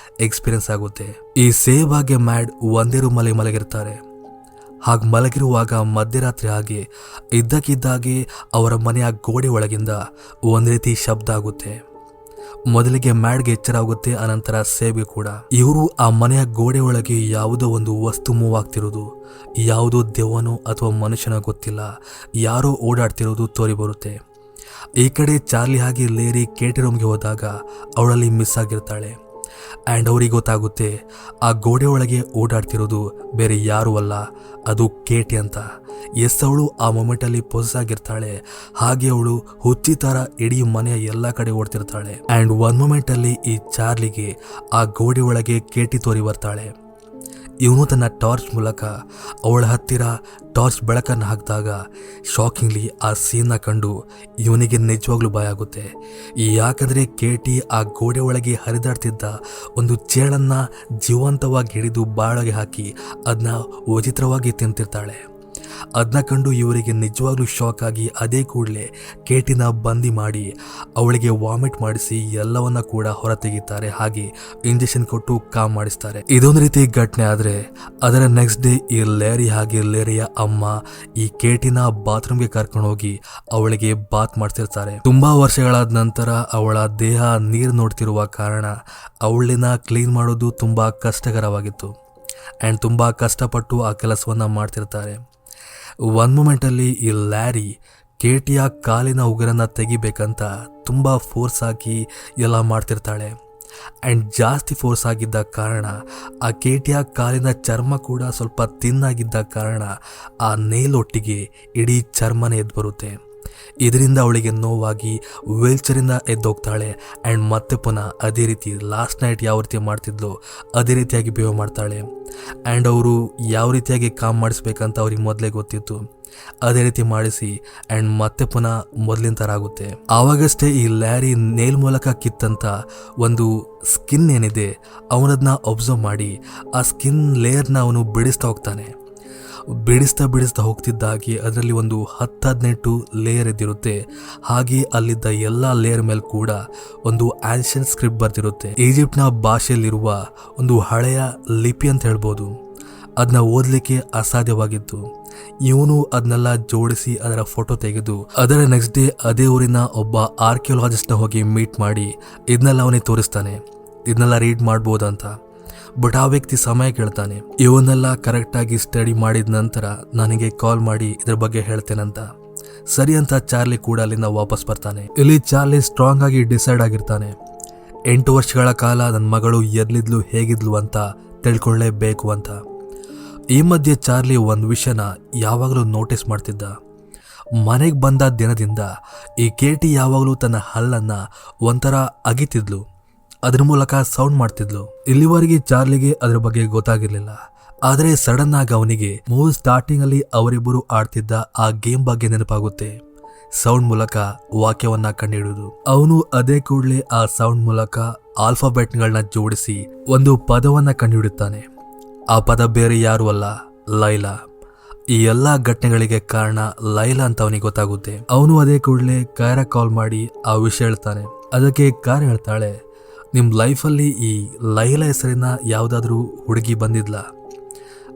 ಎಕ್ಸ್ಪೀರಿಯನ್ಸ್ ಆಗುತ್ತೆ. ಈ ಸೇವ್ ಹಾಗೆ ಮ್ಯಾಡ್ ಒಂದೇ ರೂಮಲ್ಲಿ ಮಲಗಿರ್ತಾರೆ. ಹಾಗೆ ಮಲಗಿರುವಾಗ ಮಧ್ಯರಾತ್ರಿ ಹಾಗೆ ಇದ್ದಕ್ಕಿದ್ದಾಗೆ ಅವರ ಮನೆಯ ಗೋಡೆ ಒಳಗಿಂದ ಒಂದು ರೀತಿ ಶಬ್ದ ಆಗುತ್ತೆ. ಮೊದಲಿಗೆ ಮ್ಯಾಡ್ಗೆ ಎಚ್ಚರ ಆಗುತ್ತೆ, ಅನಂತರ ಸೇವ್ಗೆ ಕೂಡ. ಇವರು ಆ ಮನೆಯ ಗೋಡೆ ಒಳಗೆ ಯಾವುದೋ ಒಂದು ವಸ್ತು ಮೂವ್ ಆಗ್ತಿರೋದು, ಯಾವುದೋ ದೆವ್ವನೋ ಅಥವಾ ಮನುಷ್ಯನೋ ಗೊತ್ತಿಲ್ಲ, ಯಾರೋ ಓಡಾಡ್ತಿರೋದು ತೋರಿ ಬರುತ್ತೆ. ಈ ಕಡೆ ಚಾರ್ಲಿ ಹಾಗೆ ಲೇರಿ ಕೇಟಿ ರೂಮ್ಗೆ ಹೋದಾಗ ಅವಳಲ್ಲಿ ಮಿಸ್ ಆಗಿರ್ತಾಳೆ. ಆ್ಯಂಡ್ ಅವ್ರಿಗೆ ಗೊತ್ತಾಗುತ್ತೆ ಆ ಗೋಡೆ ಒಳಗೆ ಓಡಾಡ್ತಿರೋದು ಬೇರೆ ಯಾರೂ ಅಲ್ಲ, ಅದು ಕೇಟಿ ಅಂತ. ಅವಳು ಆ ಮೊಮೆಂಟಲ್ಲಿ ಪೊಸೆಸ್ ಆಗಿರ್ತಾಳೆ. ಹಾಗೆ ಅವಳು ಹುಚ್ಚಿ ಥರ ಇಡೀ ಮನೆಯ ಎಲ್ಲ ಕಡೆ ಓಡ್ತಿರ್ತಾಳೆ. ಆ್ಯಂಡ್ ಒಂದು ಮೊಮೆಂಟಲ್ಲಿ ಈ ಚಾರ್ಲಿಗೆ ಆ ಗೋಡೆ ಒಳಗೆ ಕೇಟಿ ತೋರಿ ಬರ್ತಾಳೆ. ಇವನು ತನ್ನ ಟಾರ್ಚ್ ಮೂಲಕ ಅವಳ ಹತ್ತಿರ ಟಾರ್ಚ್ ಬೆಳಕನ್ನು ಹಾಕಿದಾಗ ಶಾಕಿಂಗ್ಲಿ ಆ ಸೀನ್ನ ಕಂಡು ಇವನಿಗೆ ನಿಜವಾಗ್ಲೂ ಭಯ ಆಗುತ್ತೆ. ಯಾಕಂದರೆ ಕೇಟಿ ಆ ಗೋಡೆ ಒಳಗೆ ಹರಿದಾಡ್ತಿದ್ದ ಒಂದು ಚೇಳನ್ನು ಜೀವಂತವಾಗಿ ಹಿಡಿದು ಬಾಳಗೆ ಹಾಕಿ ಅದನ್ನ ವಿಚಿತ್ರವಾಗಿ ತಿಂತಿರ್ತಾಳೆ. ಅದನ್ನ ಕಂಡು ಇವರಿಗೆ ನಿಜವಾಗ್ಲೂ ಶಾಕ್ ಆಗಿ ಅದೇ ಕೂಡಲೇ ಕೇಟಿನ ಬಂದಿ ಮಾಡಿ ಅವಳಿಗೆ ವಾಮಿಟ್ ಮಾಡಿಸಿ ಎಲ್ಲವನ್ನ ಕೂಡ ಹೊರತೆಗಿತಾರೆ. ಹಾಗೆ ಇಂಜೆಕ್ಷನ್ ಕೊಟ್ಟು ಕಾಮ್ ಮಾಡಿಸ್ತಾರೆ. ಇದೊಂದು ರೀತಿ ಘಟನೆ. ಆದರೆ ಅದರ ನೆಕ್ಸ್ಟ್ ಡೇ ಈ ಲೇರಿ ಹಾಗೆ ಲೇರಿಯ ಅಮ್ಮ ಈ ಕೇಟಿನ ಬಾತ್ರೂಮ್ಗೆ ಕರ್ಕೊಂಡು ಹೋಗಿ ಅವಳಿಗೆ ಬಾತ್ ಮಾಡ್ತಿರ್ತಾರೆ. ತುಂಬಾ ವರ್ಷಗಳಾದ ನಂತರ ಅವಳ ದೇಹ ನೀರು ನೋಡ್ತಿರುವ ಕಾರಣ ಅವಳನ್ನ ಕ್ಲೀನ್ ಮಾಡೋದು ತುಂಬಾ ಕಷ್ಟಕರವಾಗಿತ್ತು. ಆ್ಯಂಡ್ ತುಂಬಾ ಕಷ್ಟಪಟ್ಟು ಆ ಕೆಲಸವನ್ನ ಮಾಡ್ತಿರ್ತಾರೆ. ಒಂದು ಮೊಮೆಂಟಲ್ಲಿ ಈ ಲ್ಯಾರಿ ಕೇಟಿಯ ಕಾಲಿನ ಉಗುರನ್ನು ತೆಗಿಬೇಕಂತ ತುಂಬ ಫೋರ್ಸ್ ಹಾಕಿ ಎಲ್ಲ ಮಾಡ್ತಿರ್ತಾಳೆ. ಆ್ಯಂಡ್ ಜಾಸ್ತಿ ಫೋರ್ಸ್ ಆಗಿದ್ದ ಕಾರಣ ಆ ಕೇಟಿಯ ಕಾಲಿನ ಚರ್ಮ ಕೂಡ ಸ್ವಲ್ಪ ತಿನ್ನಾಗಿದ್ದ ಕಾರಣ ಆ ನೇಲೊಟ್ಟಿಗೆ ಇಡೀ ಚರ್ಮನೇ ಎದ್ದು ಬರುತ್ತೆ. ಇದರಿಂದ ಅವಳಿಗೆ ನೋವಾಗಿ ವೀಲ್ಚರಿಂದ ಎದ್ದೋಗ್ತಾಳೆ. ಆ್ಯಂಡ್ ಮತ್ತೆ ಪುನಃ ಅದೇ ರೀತಿ ಲಾಸ್ಟ್ ನೈಟ್ ಯಾವ ರೀತಿ ಮಾಡ್ತಿದ್ಲು ಅದೇ ರೀತಿಯಾಗಿ ಬಿಹೇವ್ ಮಾಡ್ತಾಳೆ. ಆ್ಯಂಡ್ ಅವರು ಯಾವ ರೀತಿಯಾಗಿ ಕಾಮ್ ಮಾಡಿಸ್ಬೇಕಂತ ಅವ್ರಿಗೆ ಮೊದಲೇ ಗೊತ್ತಿತ್ತು. ಅದೇ ರೀತಿ ಮಾಡಿಸಿ ಆ್ಯಂಡ್ ಮತ್ತೆ ಪುನಃ ಮೊದಲಿನ ಥರ ಆಗುತ್ತೆ. ಆವಾಗಷ್ಟೇ ಈ ಲ್ಯಾರಿ ನೇಲ್ ಮೂಲಕ ಕಿತ್ತಂತ ಒಂದು ಸ್ಕಿನ್ ಏನಿದೆ ಅವನದನ್ನ ಅಬ್ಸರ್ವ್ ಮಾಡಿ ಆ ಸ್ಕಿನ್ ಲೇಯರ್ನ ಅವನು ಬಿಡಿಸ್ತಾ ಹೋಗ್ತಾನೆ. ಬಿಡಿಸ್ತಾ ಹೋಗ್ತಿದ್ದಾಗೆ ಅದರಲ್ಲಿ ಒಂದು 10-18 ಲೇಯರ್ ಇದ್ದಿರುತ್ತೆ. ಹಾಗೆ ಅಲ್ಲಿದ್ದ ಎಲ್ಲ ಲೇಯರ್ ಮೇಲೆ ಕೂಡ ಒಂದು ಆನ್ಷಿಯನ್ ಸ್ಕ್ರಿಪ್ಟ್ ಬರ್ತಿರುತ್ತೆ. ಈಜಿಪ್ಟ್ನ ಭಾಷೆಯಲ್ಲಿರುವ ಒಂದು ಹಳೆಯ ಲಿಪಿ ಅಂತ ಹೇಳ್ಬೋದು. ಅದನ್ನ ಓದಲಿಕ್ಕೆ ಅಸಾಧ್ಯವಾಗಿತ್ತು. ಇವನು ಅದನ್ನೆಲ್ಲ ಜೋಡಿಸಿ ಅದರ ಫೋಟೋ ತೆಗೆದು ಅದರ ನೆಕ್ಸ್ಟ್ ಡೇ ಅದೇ ಊರಿನ ಒಬ್ಬ ಆರ್ಕಿಯೋಲಾಜಿಸ್ಟ್ನ ಹೋಗಿ ಮೀಟ್ ಮಾಡಿ ಇದನ್ನೆಲ್ಲ ಅವನಿಗೆ ತೋರಿಸ್ತಾನೆ. ಇದನ್ನೆಲ್ಲ ರೀಡ್ ಮಾಡ್ಬೋದಂತ. ಬಟ್ ಆ ವ್ಯಕ್ತಿ ಸಮಯ ಕೇಳ್ತಾನೆ. ಇವನ್ನೆಲ್ಲ ಕರೆಕ್ಟಾಗಿ ಸ್ಟಡಿ ಮಾಡಿದ ನಂತರ ನನಗೆ ಕಾಲ್ ಮಾಡಿ ಇದ್ರ ಬಗ್ಗೆ ಹೇಳ್ತೇನಂತ. ಸರಿ ಅಂತ ಚಾರ್ಲಿ ಕೂಡ ಅಲ್ಲಿಂದ ವಾಪಸ್ ಬರ್ತಾನೆ. ಇಲ್ಲಿ ಚಾರ್ಲಿ ಸ್ಟ್ರಾಂಗ್ ಆಗಿ ಡಿಸೈಡ್ ಆಗಿರ್ತಾನೆ. 8 ವರ್ಷಗಳ ಕಾಲ ನನ್ನ ಮಗಳು ಎಲ್ಲಿದ್ಲು ಹೇಗಿದ್ಲು ಅಂತ ತಿಳ್ಕೊಳ್ಳೇಬೇಕು ಅಂತ. ಈ ಮಧ್ಯೆ ಚಾರ್ಲಿ ಒಂದು ವಿಷಯನ ಯಾವಾಗಲೂ ನೋಟಿಸ್ ಮಾಡ್ತಿದ್ದ. ಮನೆಗೆ ಬಂದ ದಿನದಿಂದ ಈ ಕೇಟಿ ಯಾವಾಗಲೂ ತನ್ನ ಹಲ್ಲನ್ನ ಒಂಥರ ಅಗಿತಿದ್ಲು. ಅದ್ರ ಮೂಲಕ ಸೌಂಡ್ ಮಾಡ್ತಿದ್ಲು. ಇಲ್ಲಿವರೆಗೆ ಚಾರ್ಲಿಗೆ ಅದ್ರ ಬಗ್ಗೆ ಗೊತ್ತಾಗಿರ್ಲಿಲ್ಲ. ಆದರೆ ಸಡನ್ ಆಗಿ ಅವನಿಗೆ ಮೂವಿ ಸ್ಟಾರ್ಟಿಂಗ್ ಅಲ್ಲಿ ಅವರಿಬ್ಬರು ಆಡ್ತಿದ್ದ ಆ ಗೇಮ್ ಬಗ್ಗೆ ನೆನಪಾಗುತ್ತೆ. ಸೌಂಡ್ ಮೂಲಕ ವಾಕ್ಯವನ್ನ ಕಂಡುಹಿಡಿಯುವುದು. ಅವನು ಅದೇ ಕೂಡಲೇ ಆ ಸೌಂಡ್ ಮೂಲಕ ಆಲ್ಫಾಬೆಟ್ಗಳನ್ನ ಜೋಡಿಸಿ ಒಂದು ಪದವನ್ನ ಕಂಡುಹಿಡಿಯುತ್ತಾನೆ. ಆ ಪದ ಬೇರೆ ಯಾರು ಅಲ್ಲ, ಲೈಲಾ. ಈ ಎಲ್ಲಾ ಘಟನೆಗಳಿಗೆ ಕಾರಣ ಲೈಲಾ ಅಂತ ಅವನಿಗೆ ಗೊತ್ತಾಗುತ್ತೆ. ಅವನು ಅದೇ ಕೂಡಲೇ ಕೈರಾ ಕಾಲ್ ಮಾಡಿ ಆ ವಿಷಯ ಹೇಳ್ತಾನೆ. ಅದಕ್ಕೆ ಕೈರಾ ಹೇಳ್ತಾಳೆ, ನಿಮ್ ಲೈಫಲ್ಲಿ ಈ ಲೈಲಾ ಹೆಸರಿನ ಯಾವ್ದಾದ್ರೂ ಹುಡುಗಿ ಬಂದಿದ್ಲ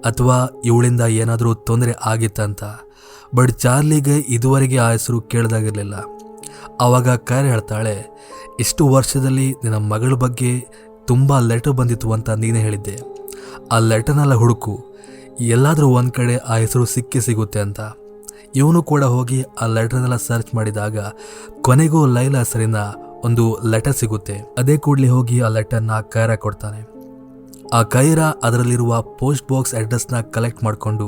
ಅಥವಾ ಇವಳಿಂದ ಏನಾದರೂ ತೊಂದರೆ ಆಗಿತ್ತಂತ. ಬಟ್ ಚಾರ್ಲಿಗೆ ಇದುವರೆಗೆ ಆ ಹೆಸರು ಕೇಳ್ದಾಗಿರ್ಲಿಲ್ಲ. ಆವಾಗ ಕೈರಾ ಹೇಳ್ತಾಳೆ, ಇಷ್ಟು ವರ್ಷದಲ್ಲಿ ನಿನ್ನ ಮಗಳ ಬಗ್ಗೆ ತುಂಬಾ ಲೆಟರ್ ಬಂದಿತ್ತು ಅಂತ ನೀನೇ ಹೇಳಿದ್ದೆ. ಆ ಲೆಟರ್ನೆಲ್ಲ ಹುಡುಕು, ಎಲ್ಲಾದರೂ ಒಂದ್ ಕಡೆ ಆ ಹೆಸರು ಸಿಗುತ್ತೆ ಅಂತ. ಇವನು ಕೂಡ ಹೋಗಿ ಆ ಲೆಟರ್ನೆಲ್ಲ ಸರ್ಚ್ ಮಾಡಿದಾಗ ಕೊನೆಗೂ ಲೈಲಾ ಹೆಸರಿನ ಒಂದು ಲೆಟರ್ ಸಿಗುತ್ತೆ. ಅದೇ ಕೂಡಲೇ ಹೋಗಿ ಆ ಲೆಟರ್ನ ಕೈರಾ ಕೊಡ್ತಾನೆ. ಆ ಕೈರಾ ಅದರಲ್ಲಿರುವ ಪೋಸ್ಟ್ ಬಾಕ್ಸ್ ಅಡ್ರೆಸ್ನ ಕಲೆಕ್ಟ್ ಮಾಡಿಕೊಂಡು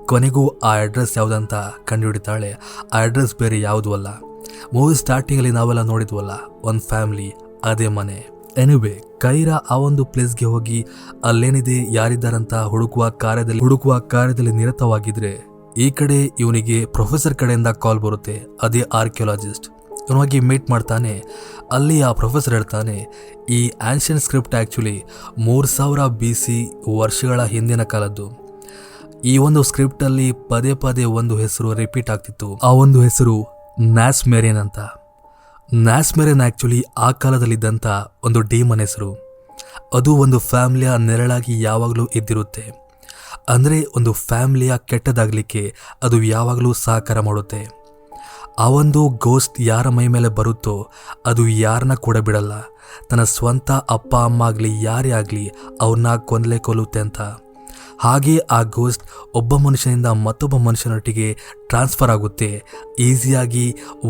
ಕೊನೆಗೂ ಆ ಅಡ್ರೆಸ್ ಯಾವುದಂತ ಕಂಡುಹಿಡಿತಾಳೆ. ಆ ಅಡ್ರೆಸ್ ಬೇರೆ ಯಾವುದೂ ಅಲ್ಲ, ಮೂವಿ ಸ್ಟಾರ್ಟಿಂಗಲ್ಲಿ ನಾವೆಲ್ಲ ನೋಡಿದ್ವಲ್ಲ, ಒಂದು ಫ್ಯಾಮಿಲಿ, ಅದೇ ಮನೆ. ಎನಿವೆ, ಕೈರಾ ಆ ಒಂದು ಪ್ಲೇಸ್ಗೆ ಹೋಗಿ ಅಲ್ಲೇನಿದೆ ಯಾರಿದ್ದಾರಂತ ಹುಡುಕುವ ಕಾರ್ಯದಲ್ಲಿ ನಿರತವಾಗಿದ್ರೆ ಈ ಕಡೆ ಇವನಿಗೆ ಪ್ರೊಫೆಸರ್ ಕಡೆಯಿಂದ ಕಾಲ್ ಬರುತ್ತೆ. ಅದೇ ಆರ್ಕಿಯೋಲಾಜಿಸ್ಟ್. ಇವನಾಗಿ ಮೀಟ್ ಮಾಡ್ತಾನೆ. ಅಲ್ಲಿ ಆ ಪ್ರೊಫೆಸರ್ ಹೇಳ್ತಾನೆ, ಈ ಆನ್ಷಿಯಂಟ್ ಸ್ಕ್ರಿಪ್ಟ್ ಆ್ಯಕ್ಚುಲಿ 3000 BC ವರ್ಷಗಳ ಹಿಂದಿನ ಕಾಲದ್ದು. ಈ ಒಂದು ಸ್ಕ್ರಿಪ್ಟಲ್ಲಿ ಪದೇ ಪದೇ ಒಂದು ಹೆಸರು ರಿಪೀಟ್ ಆಗ್ತಿತ್ತು. ಆ ಒಂದು ಹೆಸರು ನ್ಯಾಸ್ಮೆರಿಯನ್ ಅಂತ. ನ್ಯಾಸ್ಮೆರಿಯನ್ ಆ್ಯಕ್ಚುಲಿ ಆ ಕಾಲದಲ್ಲಿದ್ದಂಥ ಒಂದು ಡೀಮನ್ ಹೆಸರು. ಅದು ಒಂದು ಫ್ಯಾಮಿಲಿಯ ನೆರಳಾಗಿ ಯಾವಾಗಲೂ ಇದ್ದಿರುತ್ತೆ. ಅಂದರೆ ಒಂದು ಫ್ಯಾಮಿಲಿಯ ಕೆಟ್ಟದಾಗಲಿಕ್ಕೆ ಅದು ಯಾವಾಗಲೂ ಸಹಕಾರ ಮಾಡುತ್ತೆ. ಆ ಒಂದು ಗೋಸ್ಟ್ ಯಾರ ಮೈ ಮೇಲೆ ಬರುತ್ತೋ ಅದು ಯಾರನ್ನ ಕೂಡ ಬಿಡಲ್ಲ. ತನ್ನ ಸ್ವಂತ ಅಪ್ಪ ಅಮ್ಮ ಆಗಲಿ ಯಾರೇ ಆಗಲಿ ಅವ್ರನ್ನ ಕೊಲ್ಲುತ್ತೆ ಅಂತ. ಹಾಗೆ ಆ ಗೋಸ್ಟ್ ಒಬ್ಬ ಮನುಷ್ಯನಿಂದ ಮತ್ತೊಬ್ಬ ಮನುಷ್ಯನೊಟ್ಟಿಗೆ ಟ್ರಾನ್ಸ್ಫರ್ ಆಗುತ್ತೆ. ಈಸಿಯಾಗಿ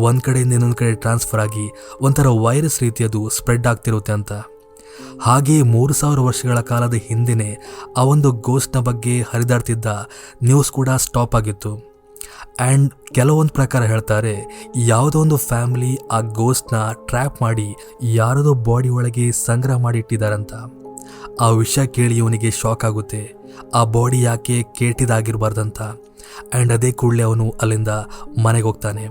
ಒಂದು ಕಡೆಯಿಂದ ಇನ್ನೊಂದು ಕಡೆ ಟ್ರಾನ್ಸ್ಫರ್ ಆಗಿ ಒಂಥರ ವೈರಸ್ ರೀತಿಯದು ಸ್ಪ್ರೆಡ್ ಆಗ್ತಿರುತ್ತೆ ಅಂತ. ಹಾಗೆ 3000 ವರ್ಷಗಳ ಕಾಲದ ಹಿಂದೆನೇ ಆ ಒಂದು ಗೋಸ್ಟ್ನ ಬಗ್ಗೆ ಹರಿದಾಡ್ತಿದ್ದ ನ್ಯೂಸ್ ಕೂಡ ಸ್ಟಾಪ್ ಆಗಿತ್ತು. ಆ್ಯಂಡ್ ಕೆಲವೊಂದು ಪ್ರಕಾರ ಹೇಳ್ತಾರೆ, ಯಾವುದೋ ಒಂದು ಫ್ಯಾಮಿಲಿ ಆ ಗೋಸ್ಟ್ನ ಟ್ರ್ಯಾಪ್ ಮಾಡಿ ಯಾರದೋ ಬಾಡಿ ಒಳಗೆ ಸಂಗ್ರಹ ಮಾಡಿ ಇಟ್ಟಿದ್ದಾರಂತ. ಆ ವಿಷಯ ಕೇಳಿ ಇವನಿಗೆ ಶಾಕ್ ಆಗುತ್ತೆ. ಆ ಬಾಡಿ ಯಾಕೆ ಕೇಟಿದಾಗಿರ್ಬಾರ್ದಂತ. ಆ್ಯಂಡ್ ಅದೇ ಕೂಡಲೇ ಅವನು ಅಲ್ಲಿಂದ ಮನೆಗೆ ಹೋಗ್ತಾನೆ.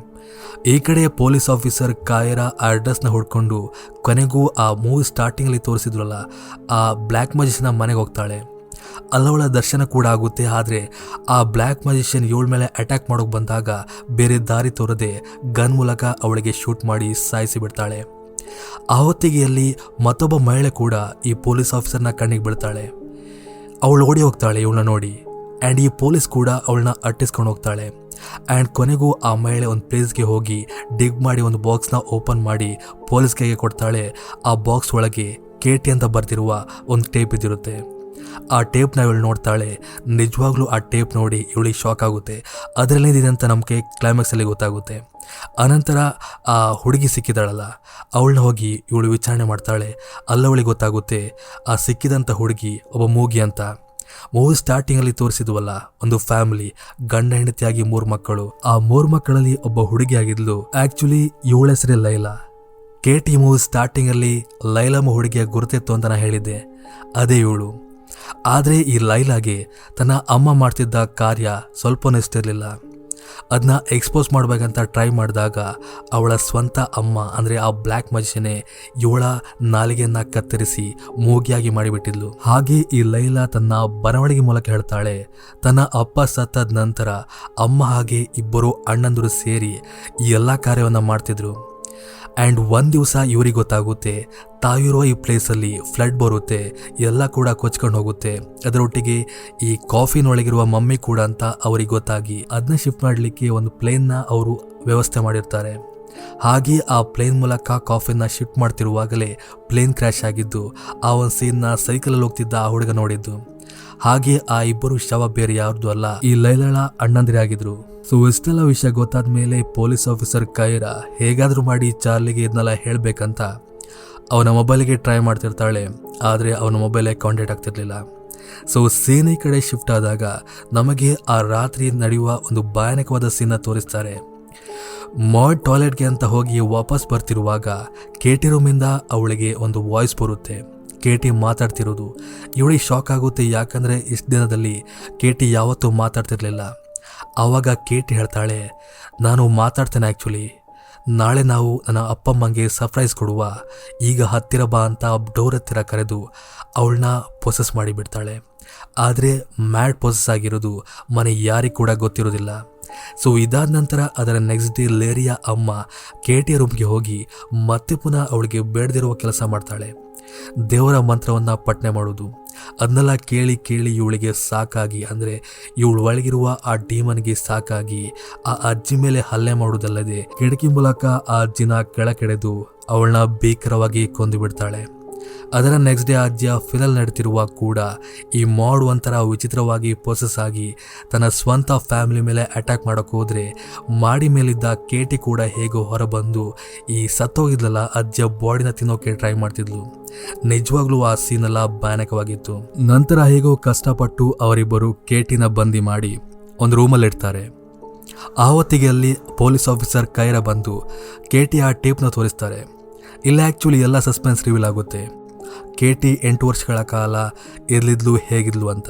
ಈ ಕಡೆ ಪೊಲೀಸ್ ಆಫೀಸರ್ ಕೈರಾ ಆ ಅಡ್ರೆಸ್ನ ಹುಡ್ಕೊಂಡು ಕೊನೆಗೂ ಆ ಮೂವಿ ಸ್ಟಾರ್ಟಿಂಗಲ್ಲಿ ತೋರಿಸಿದ್ರಲ್ಲ ಆ ಬ್ಲ್ಯಾಕ್ ಮ್ಯಾಜಿಷಿಯನ್ನ ಮನೆಗೆ ಹೋಗ್ತಾಳೆ. ಅಲ್ಲವಳ ದರ್ಶನ ಕೂಡ ಆಗುತ್ತೆ. ಆದರೆ ಆ ಬ್ಲ್ಯಾಕ್ ಮ್ಯಾಜಿಷಿಯನ್ ಇವಳ ಮೇಲೆ ಅಟ್ಯಾಕ್ ಮಾಡೋಕೆ ಬಂದಾಗ ಬೇರೆ ದಾರಿ ತೋರದೆ ಗನ್ ಮೂಲಕ ಅವಳಿಗೆ ಶೂಟ್ ಮಾಡಿ ಸಾಯಿಸಿ ಬಿಡ್ತಾಳೆ. ಆ ಹೊತ್ತಿಗೆಯಲ್ಲಿ ಮತ್ತೊಬ್ಬ ಮಹಿಳೆ ಕೂಡ ಈ ಪೊಲೀಸ್ ಆಫೀಸರ್ನ ಕಣ್ಣಿಗೆ ಬೀಳ್ತಾಳೆ. ಅವಳು ಓಡಿ ಹೋಗ್ತಾಳೆ ಇವಳನ್ನ ನೋಡಿ. ಆ್ಯಂಡ್ ಈ ಪೊಲೀಸ್ ಕೂಡ ಅವಳನ್ನ ಅಟ್ಟಿಸ್ಕೊಂಡು ಹೋಗ್ತಾಳೆ. ಆ್ಯಂಡ್ ಕೊನೆಗೂ ಆ ಮಹಿಳೆ ಒಂದು ಪ್ಲೇಸ್ಗೆ ಹೋಗಿ ಡಿಗ್ ಮಾಡಿ ಒಂದು ಬಾಕ್ಸ್ನ ಓಪನ್ ಮಾಡಿ ಪೊಲೀಸ್ ಕೈಗೆ ಕೊಡ್ತಾಳೆ. ಆ ಬಾಕ್ಸ್ ಒಳಗೆ ಕೇಟಿ ಅಂತ ಬರ್ತಿರುವ ಒಂದು ಟೇಪ್ ಇದ್ದಿರುತ್ತೆ. ಆ ಟೇಪ್ನ ಇವಳು ನೋಡ್ತಾಳೆ. ನಿಜವಾಗ್ಲೂ ಆ ಟೇಪ್ ನೋಡಿ ಇವಳಿಗೆ ಶಾಕ್ ಆಗುತ್ತೆ. ಅದರಲ್ಲೇನಿದೆ ಅಂತ ನಮಗೆ ಕ್ಲೈಮ್ಯಾಕ್ಸಲ್ಲಿ ಗೊತ್ತಾಗುತ್ತೆ. ಅನಂತರ ಆ ಹುಡುಗಿ ಸಿಕ್ಕಿದಾಳಲ್ಲ, ಅವಳನ್ನ ಹೋಗಿ ಇವಳು ವಿಚಾರಣೆ ಮಾಡ್ತಾಳೆ. ಅಲ್ಲವಳಿಗೆ ಗೊತ್ತಾಗುತ್ತೆ ಆ ಸಿಕ್ಕಿದಂಥ ಹುಡುಗಿ ಒಬ್ಬ ಮೂಗಿ ಅಂತ. ಮೂವಿ ಸ್ಟಾರ್ಟಿಂಗಲ್ಲಿ ತೋರಿಸಿದ್ವಲ್ಲ, ಒಂದು ಫ್ಯಾಮಿಲಿ, ಗಂಡ ಹೆಂಡತಿಯಾಗಿ 3 ಮಕ್ಕಳು. ಆ 3 ಮಕ್ಕಳಲ್ಲಿ ಒಬ್ಬ ಹುಡುಗಿ ಆಗಿದ್ಲು. ಆ್ಯಕ್ಚುಲಿ ಇವಳ ಹೆಸರೇ ಲೈಲಾ. ಕೇಟಿ ಮೂವಿ ಸ್ಟಾರ್ಟಿಂಗಲ್ಲಿ ಲೈಲಮ್ಮ ಹುಡುಗಿಯ ಗುರುತಿತ್ತು ಅಂತ ನಾನು ಹೇಳಿದ್ದೆ, ಅದೇ ಇವಳು. ಆದರೆ ಈ ಲೈಲಾಗೆ ತನ್ನ ಅಮ್ಮ ಮಾಡ್ತಿದ್ದ ಕಾರ್ಯ ಸ್ವಲ್ಪನೂ ಇಷ್ಟಿರಲಿಲ್ಲ. ಅದನ್ನ ಎಕ್ಸ್ಪೋಸ್ ಮಾಡಬೇಕಂತ ಟ್ರೈ ಮಾಡಿದಾಗ ಅವಳ ಸ್ವಂತ ಅಮ್ಮ ಅಂದರೆ ಆ ಬ್ಲ್ಯಾಕ್ ಮ್ಯಾಜಿಷಿಯನ್ನೇ ಇವಳ ನಾಲಿಗೆಯನ್ನು ಕತ್ತರಿಸಿ ಮೂಗಿಯಾಗಿ ಮಾಡಿಬಿಟ್ಟಿದ್ಲು. ಹಾಗೆ ಈ ಲೈಲಾ ತನ್ನ ಬರವಣಿಗೆ ಮೂಲಕ ಹೇಳ್ತಾಳೆ, ತನ್ನ ಅಪ್ಪ ಸತ್ತಾದ ನಂತರ ಅಮ್ಮ ಹಾಗೆ ಇಬ್ಬರು ಅಣ್ಣಂದರು ಸೇರಿ ಈ ಎಲ್ಲ ಕಾರ್ಯವನ್ನು ಮಾಡ್ತಿದ್ರು. ಆ್ಯಂಡ್ ಒಂದು ದಿವಸ ಇವ್ರಿಗೆ ಗೊತ್ತಾಗುತ್ತೆ ತಾವಿರೋ ಈ ಪ್ಲೇಸಲ್ಲಿ ಫ್ಲಡ್ ಬರುತ್ತೆ, ಎಲ್ಲ ಕೂಡ ಕೊಚ್ಕೊಂಡು ಹೋಗುತ್ತೆ, ಅದರೊಟ್ಟಿಗೆ ಈ ಕಾಫಿನೊಳಗಿರುವ ಮಮ್ಮಿ ಕೂಡ ಅಂತ ಅವ್ರಿಗೆ ಗೊತ್ತಾಗಿ ಅದನ್ನ ಶಿಫ್ಟ್ ಮಾಡಲಿಕ್ಕೆ ಒಂದು ಪ್ಲೇನ್ನ ಅವರು ವ್ಯವಸ್ಥೆ ಮಾಡಿರ್ತಾರೆ. ಹಾಗೆ ಆ ಪ್ಲೇನ್ ಮೂಲಕ ಕಾಫಿನ ಶಿಫ್ಟ್ ಮಾಡ್ತಿರುವಾಗಲೇ ಪ್ಲೇನ್ ಕ್ರ್ಯಾಶ್ ಆಗಿದ್ದು ಆ ಒಂದು ಸೀನ್ನ ಸೈಕಲಲ್ಲಿ ಹೋಗ್ತಿದ್ದ ಆ ಹುಡುಗ ನೋಡಿದ್ದು. ಹಾಗೆ ಆ ಇಬ್ಬರು ಶವ ಬೇರೆ ಯಾರ್ದು ಅಲ್ಲ, ಈ ಲೈಲಳ ಅಣ್ಣಂದಿರೇ ಆಗಿದ್ರು. ಸೊ ಇಷ್ಟೆಲ್ಲ ವಿಷಯ ಗೊತ್ತಾದ ಮೇಲೆ ಪೊಲೀಸ್ ಆಫೀಸರ್ ಕೈರಾ ಹೇಗಾದ್ರೂ ಮಾಡಿ ಚಾರ್ಲಿಗೆ ಇದನ್ನೆಲ್ಲ ಹೇಳ್ಬೇಕಂತ ಅವನ ಮೊಬೈಲ್ಗೆ ಟ್ರೈ ಮಾಡ್ತಿರ್ತಾಳೆ. ಆದರೆ ಅವನ ಮೊಬೈಲೇ ಕಾಂಟ್ಯಾಕ್ಟ್ ಆಗ್ತಿರ್ಲಿಲ್ಲ. ಸೊ ಸೇನೆ ಕಡೆ ಶಿಫ್ಟ್ ಆದಾಗ ನಮಗೆ ಆ ರಾತ್ರಿ ನಡೆಯುವ ಒಂದು ಭಯಾನಕವಾದ ಸೀನ್ನ ತೋರಿಸ್ತಾರೆ. ಮಾಡ್ ಟಾಯ್ಲೆಟ್ಗೆ ಅಂತ ಹೋಗಿ ವಾಪಸ್ ಬರ್ತಿರುವಾಗ ಕೇಟಿ ರೂಮಿಂದ ಅವಳಿಗೆ ಒಂದು ವಾಯ್ಸ್ ಬರುತ್ತೆ. ಕೇಟಿ ಮಾತಾಡ್ತಿರೋದು. ಇವಳಿಗೆ ಶಾಕ್ ಆಗುತ್ತೆ, ಯಾಕಂದರೆ ಇಷ್ಟು ದಿನದಲ್ಲಿ ಕೇಟಿ ಯಾವತ್ತೂ ಮಾತಾಡ್ತಿರ್ಲಿಲ್ಲ. ಆವಾಗ ಕೇಟಿ ಹೇಳ್ತಾಳೆ, ನಾನು ಮಾತಾಡ್ತೇನೆ ಆ್ಯಕ್ಚುಲಿ, ನಾಳೆ ನಾವು ನನ್ನ ಅಪ್ಪಮ್ಮಂಗೆ ಸರ್ಪ್ರೈಸ್ ಕೊಡುವ, ಈಗ ಹತ್ತಿರ ಬಾ ಅಂತ ಡೋರ್ ಹತ್ತಿರ ಕರೆದು ಅವಳನ್ನ ಪೊಸೆಸ್ ಮಾಡಿಬಿಡ್ತಾಳೆ. ಆದರೆ ಮ್ಯಾಡ್ ಪೊಸೆಸ್ ಆಗಿರೋದು ಮನೆ ಯಾರಿಗೆ ಕೂಡ ಗೊತ್ತಿರೋದಿಲ್ಲ. ಸೊ ಇದಾದ ನಂತರ ಅದರ ನೆಕ್ಸ್ಟ್ ಡೇ ಲೇರಿಯಾ ಅಮ್ಮ ಕೇಟಿಯ ರೂಮ್ಗೆ ಹೋಗಿ ಮತ್ತೆ ಪುನಃ ಅವಳಿಗೆ ಬೇಡದಿರುವ ಕೆಲಸ ಮಾಡ್ತಾಳೆ. ದೇವರ ಮಂತ್ರವನ್ನು ಪಠನೆ ಮಾಡೋದು. ಅದನ್ನೆಲ್ಲ ಕೇಳಿ ಕೇಳಿ ಇವಳಿಗೆ ಸಾಕಾಗಿ, ಅಂದರೆ ಇವಳು ಒಳಗಿರುವ ಆ ಡೀಮನ್ಗೆ ಸಾಕಾಗಿ ಆ ಅಜ್ಜಿ ಮೇಲೆ ಹಲ್ಲೆ ಮಾಡೋದಲ್ಲದೆ ಕಿಟಕಿ ಮೂಲಕ ಆ ಅಜ್ಜಿನ ಕೆಳಕೆಳೆದು ಅವಳನ್ನ ಭೀಕರವಾಗಿ ಕೊಂದು ಬಿಡ್ತಾಳೆ. ಅದರ ನೆಕ್ಸ್ಟ್ ಡೇ ಅಜ್ಜಿಯ ಫಿನಲ್ ನಡೀತಿರುವ ಕೂಡ ಈ ಮಾಡ್ ಒಂಥರ ವಿಚಿತ್ರವಾಗಿ ಪೊಸೆಸ್ ಆಗಿ ತನ್ನ ಸ್ವಂತ ಫ್ಯಾಮಿಲಿ ಮೇಲೆ ಅಟ್ಯಾಕ್ ಮಾಡೋಕೆ ಹೋದರೆ ಮಾಡಿ ಮೇಲಿದ್ದ ಕೇಟಿ ಕೂಡ ಹೇಗೋ ಹೊರಬಂದು ಈ ಸತ್ತೋಗಿದ್ಲಲ್ಲ ಅಜ್ಜಿಯ ಬಾಡಿನ ತಿನ್ನೋಕೆ ಟ್ರೈ ಮಾಡ್ತಿದ್ಲು. ನಿಜವಾಗ್ಲೂ ಆ ಸೀನೆಲ್ಲ ಭಯಾನಕವಾಗಿತ್ತು. ನಂತರ ಹೇಗೋ ಕಷ್ಟಪಟ್ಟು ಅವರಿಬ್ಬರು ಕೇಟಿನ ಬಂದಿ ಮಾಡಿ ಒಂದು ರೂಮಲ್ಲಿ ಇಡ್ತಾರೆ. ಆವತ್ತಿಗೆ ಅಲ್ಲಿ ಪೊಲೀಸ್ ಆಫೀಸರ್ ಕೈರಾ ಬಂದು ಕೇಟಿ ಆ ಟೇಪ್ನ ತೋರಿಸ್ತಾರೆ. ಇಲ್ಲ ಆ್ಯಕ್ಚುಲಿ ಎಲ್ಲ ಸಸ್ಪೆನ್ಸ್ ರಿವೀಲ್ ಆಗುತ್ತೆ. ಕೇಟಿ 8 ವರ್ಷಗಳ ಕಾಲ ಇರ್ಲಿದ್ಲು ಹೇಗಿದ್ಲು ಅಂತ.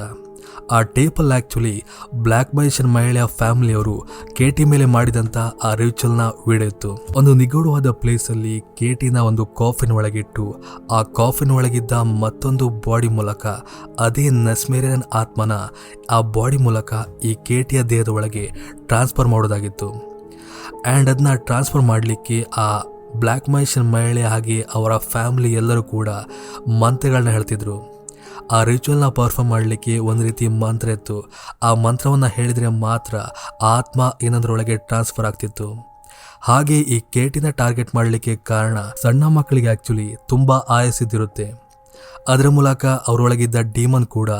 ಆ ಟೇಪಲ್ಲಿ ಆ್ಯಕ್ಚುಲಿ ಬ್ಲ್ಯಾಕ್ ಮೈಷನ್ ಮಹಿಳೆಯ ಫ್ಯಾಮಿಲಿಯವರು ಕೇಟಿ ಮೇಲೆ ಮಾಡಿದಂಥ ಆ ರಿಚುವಲ್ನ ವಿಡಿಯೋ ಇತ್ತು. ಒಂದು ನಿಗೂಢವಾದ ಪ್ಲೇಸಲ್ಲಿ ಕೇಟಿನ ಒಂದು ಕಾಫಿನ ಒಳಗಿಟ್ಟು ಆ ಕಾಫಿನ ಒಳಗಿದ್ದ ಮತ್ತೊಂದು ಬಾಡಿ ಮೂಲಕ ಅದೇ ನಸ್ಮೇರಿಯನ್ ಆತ್ಮನ ಆ ಬಾಡಿ ಮೂಲಕ ಈ ಕೇಟಿಯ ದೇಹದ ಒಳಗೆ ಟ್ರಾನ್ಸ್ಫರ್ ಮಾಡೋದಾಗಿತ್ತು. ಆ್ಯಂಡ್ ಅದನ್ನ ಟ್ರಾನ್ಸ್ಫರ್ ಮಾಡಲಿಕ್ಕೆ ಆ ಬ್ಲ್ಯಾಕ್ ಮೈಷನ್ ಮಹಿಳೆ ಹಾಗೆ ಅವರ ಫ್ಯಾಮಿಲಿ ಎಲ್ಲರೂ ಕೂಡ ಮಂತ್ರಗಳನ್ನ ಹೇಳ್ತಿದ್ರು. ಆ ರಿಚುವಲ್ನ ಪರ್ಫಾರ್ಮ್ ಮಾಡಲಿಕ್ಕೆ ಒಂದು ರೀತಿ ಮಂತ್ರ ಇತ್ತು. ಆ ಮಂತ್ರವನ್ನು ಹೇಳಿದರೆ ಮಾತ್ರ ಆತ್ಮ ಏನಂದ್ರೊಳಗೆ ಟ್ರಾನ್ಸ್ಫರ್ ಆಗ್ತಿತ್ತು. ಹಾಗೆ ಈ ಕೇಟಿನ ಟಾರ್ಗೆಟ್ ಮಾಡಲಿಕ್ಕೆ ಕಾರಣ ಸಣ್ಣ ಮಕ್ಕಳಿಗೆ ಆ್ಯಕ್ಚುಲಿ ತುಂಬ ಆಯಸ್ಸಿದ್ದಿರುತ್ತೆ. ಅದರ ಮೂಲಕ ಅವರೊಳಗಿದ್ದ ಡೀಮನ್ ಕೂಡ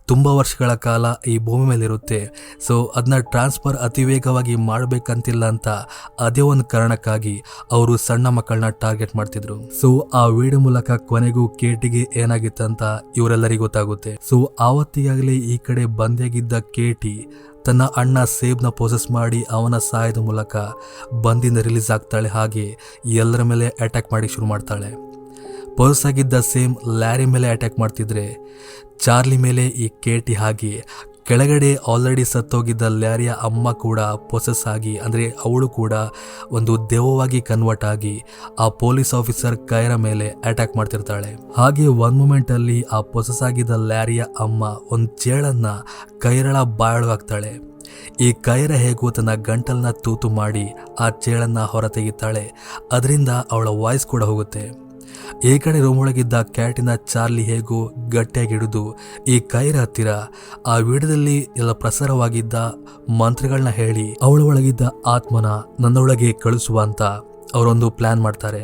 ತುಂಬ ವರ್ಷಗಳ ಕಾಲ ಈ ಭೂಮಿ ಮೇಲಿರುತ್ತೆ. ಸೊ ಅದನ್ನ ಟ್ರಾನ್ಸ್ಫರ್ ಅತಿ ವೇಗವಾಗಿ ಮಾಡಬೇಕಂತಿಲ್ಲ ಅಂತ ಅದೇ ಒಂದು ಕಾರಣಕ್ಕಾಗಿ ಅವರು ಸಣ್ಣ ಮಕ್ಕಳನ್ನ ಟಾರ್ಗೆಟ್ ಮಾಡ್ತಿದ್ರು. ಸೊ ಆ ವಿಡಿಯೋ ಮೂಲಕ ಕೊನೆಗೂ ಕೇಟಿಗೆ ಏನಾಗಿತ್ತಂತ ಇವರೆಲ್ಲರಿಗೂ ಗೊತ್ತಾಗುತ್ತೆ. ಸೊ ಆವತ್ತಿಗಾಗಲೇ ಈ ಕಡೆ ಬಂದಿಯಾಗಿದ್ದ ಕೇಟಿ ತನ್ನ ಅಣ್ಣ ಸೇಬ್ನ ಪೊಸೆಸ್ ಮಾಡಿ ಅವನ ಸಹಾಯದ ಮೂಲಕ ಬಂದಿಂದ ರಿಲೀಸ್ ಆಗ್ತಾಳೆ. ಹಾಗೆ ಎಲ್ಲರ ಮೇಲೆ ಅಟ್ಯಾಕ್ ಮಾಡಿ ಶುರು ಮಾಡ್ತಾಳೆ. ಪೊಸೆಸ್ ಆಗಿದ್ದ ಸೇಮ್ ಲ್ಯಾರಿ ಮೇಲೆ ಅಟ್ಯಾಕ್ ಮಾಡ್ತಿದ್ರೆ ಚಾರ್ಲಿ ಮೇಲೆ ಈ ಕೇಟಿ, ಹಾಗೆ ಕೆಳಗಡೆ ಆಲ್ರೆಡಿ ಸತ್ತೋಗಿದ್ದ ಲ್ಯಾರಿಯ ಅಮ್ಮ ಕೂಡ ಪೊಸೆಸ್ ಆಗಿ, ಅಂದರೆ ಅವಳು ಕೂಡ ಒಂದು ದೆವ್ವವಾಗಿ ಕನ್ವರ್ಟ್ ಆಗಿ ಆ ಪೊಲೀಸ್ ಆಫೀಸರ್ ಕೈರಾ ಮೇಲೆ ಅಟ್ಯಾಕ್ ಮಾಡ್ತಿರ್ತಾಳೆ. ಹಾಗೆ ಒಂದು ಮೂಮೆಂಟಲ್ಲಿ ಆ ಪೊಸೆಸ್ ಆಗಿದ್ದ ಲ್ಯಾರಿಯ ಅಮ್ಮ ಒಂದು ಚೇಳನ್ನ ಕೈರಳ ಬಾಯೊಳಗಾಗ್ತಾಳೆ. ಈ ಕೈರಾ ಹೇಗೂ ತನ್ನ ಗಂಟಲನ್ನ ತೂತು ಮಾಡಿ ಆ ಚೇಳನ್ನ ಹೊರ ತೆಗಿತಾಳೆ. ಅದರಿಂದ ಅವಳ ವಾಯ್ಸ್ ಕೂಡ ಹೋಗುತ್ತೆ. ಈ ಕಡೆ ರೂಮ್ ಒಳಗಿದ್ದ ಕ್ಯಾಟಿನ ಚಾರ್ಲಿ ಹೇಗೂ ಗಟ್ಟಿಯಾಗಿ ಹಿಡಿದು ಈ ಕೈರಾ ಹತ್ತಿರ ಆ ವಿಡಿಯೋದಲ್ಲಿ ಎಲ್ಲ ಪ್ರಸಾರವಾಗಿದ್ದ ಮಂತ್ರಗಳನ್ನ ಹೇಳಿ ಅವಳ ಒಳಗಿದ್ದ ಆತ್ಮನ ನನ್ನೊಳಗೆ ಕಳಿಸುವ ಅಂತ ಅವರೊಂದು ಪ್ಲಾನ್ ಮಾಡ್ತಾರೆ.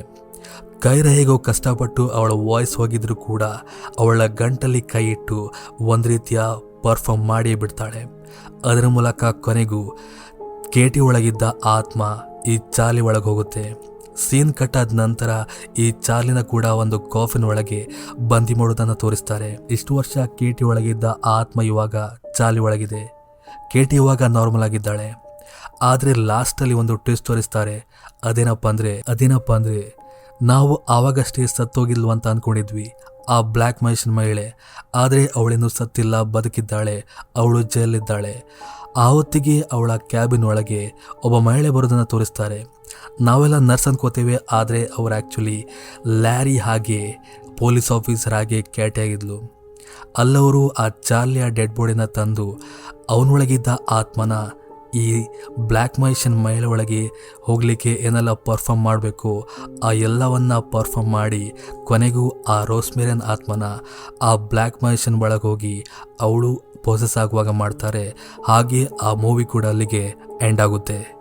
ಕೈರಾ ಹೇಗೋ ಕಷ್ಟಪಟ್ಟು ಅವಳ ವಾಯ್ಸ್ ಹೋಗಿದ್ರು ಕೂಡ ಅವಳ ಗಂಟಲ್ಲಿ ಕೈ ಇಟ್ಟು ಒಂದು ರೀತಿಯ ಪರ್ಫಾರ್ಮ್ ಮಾಡಿಯೇ ಬಿಡ್ತಾಳೆ. ಅದರ ಮೂಲಕ ಕೊನೆಗೂ ಕೇಟಿ ಒಳಗಿದ್ದ ಆತ್ಮ ಈ ಚಾರ್ಲಿ ಒಳಗೆ ಹೋಗುತ್ತೆ. ಸೀನ್ ಕಟ್ಟಾದ ನಂತರ ಈ ಚಾರ್ಲಿನ ಕೂಡ ಒಂದು ಕಾಫಿನ ಒಳಗೆ ಬಂದಿ ಮಾಡೋದನ್ನು ತೋರಿಸ್ತಾರೆ. ಇಷ್ಟು ವರ್ಷ ಕೇಟಿ ಒಳಗಿದ್ದ ಆತ್ಮ ಇವಾಗ ಚಾರ್ಲಿ ಒಳಗಿದೆ. ಕೇಟಿ ಇವಾಗ ನಾರ್ಮಲ್ ಆಗಿದ್ದಾಳೆ. ಆದರೆ ಲಾಸ್ಟಲ್ಲಿ ಒಂದು ಟ್ವಿಸ್ಟ್ ತೋರಿಸ್ತಾರೆ. ಅದೇನಪ್ಪ ಅಂದರೆ ನಾವು ಆವಾಗಷ್ಟೇ ಸತ್ತೋಗಿಲ್ವ ಅಂತ ಅಂದ್ಕೊಂಡಿದ್ವಿ ಆ ಬ್ಲ್ಯಾಕ್ ಮೈಷನ್ ಮಹಿಳೆ, ಆದರೆ ಅವಳಿನ್ನೂ ಸತ್ತಿಲ್ಲ, ಬದುಕಿದ್ದಾಳೆ. ಅವಳು ಜೈಲಿದ್ದಾಳೆ. ಆವತ್ತಿಗೆ ಅವಳ ಕ್ಯಾಬಿನ್ ಒಳಗೆ ಒಬ್ಬ ಮಹಿಳೆ ಬರೋದನ್ನು ತೋರಿಸ್ತಾರೆ. ನಾವೆಲ್ಲ ನರ್ಸ್ ಅನ್ಕೋತೇವೆ, ಆದರೆ ಅವ್ರು ಆ್ಯಕ್ಚುಲಿ ಲ್ಯಾರಿ ಹಾಗೆ ಪೊಲೀಸ್ ಆಫೀಸರ್ ಹಾಗೆ ಕ್ಯಾಟಿಯಾಗಿದ್ಲು. ಅಲ್ಲವರು ಆ ಚಾರ್ಲಿಯ ಡೆಡ್ ಬಾಡಿನ ತಂದು ಅವನೊಳಗಿದ್ದ ಆತ್ಮನ ಈ ಬ್ಲ್ಯಾಕ್ ಮ್ಯಾಜಿಷಿಯನ್ ಮಹಿಳೆ ಒಳಗೆ ಹೋಗಲಿಕ್ಕೆ ಏನೆಲ್ಲ ಪರ್ಫಾರ್ಮ್ ಮಾಡಬೇಕು ಆ ಎಲ್ಲವನ್ನ ಪರ್ಫಾರ್ಮ್ ಮಾಡಿ ಕೊನೆಗೂ ಆ ರೋಸ್ಮೇರಿಯನ್ ಆತ್ಮನ ಆ ಬ್ಲ್ಯಾಕ್ ಮ್ಯಾಜಿಷಿಯನ್ ಒಳಗೆ ಹೋಗಿ ಅವಳು ಪೊಸೆಸ್ ಆಗುವಾಗ ಮಾಡ್ತಾರೆ. ಹಾಗೆ ಆ ಮೂವಿ ಕೂಡ ಅಲ್ಲಿಗೆ ಎಂಡ್ ಆಗುತ್ತೆ.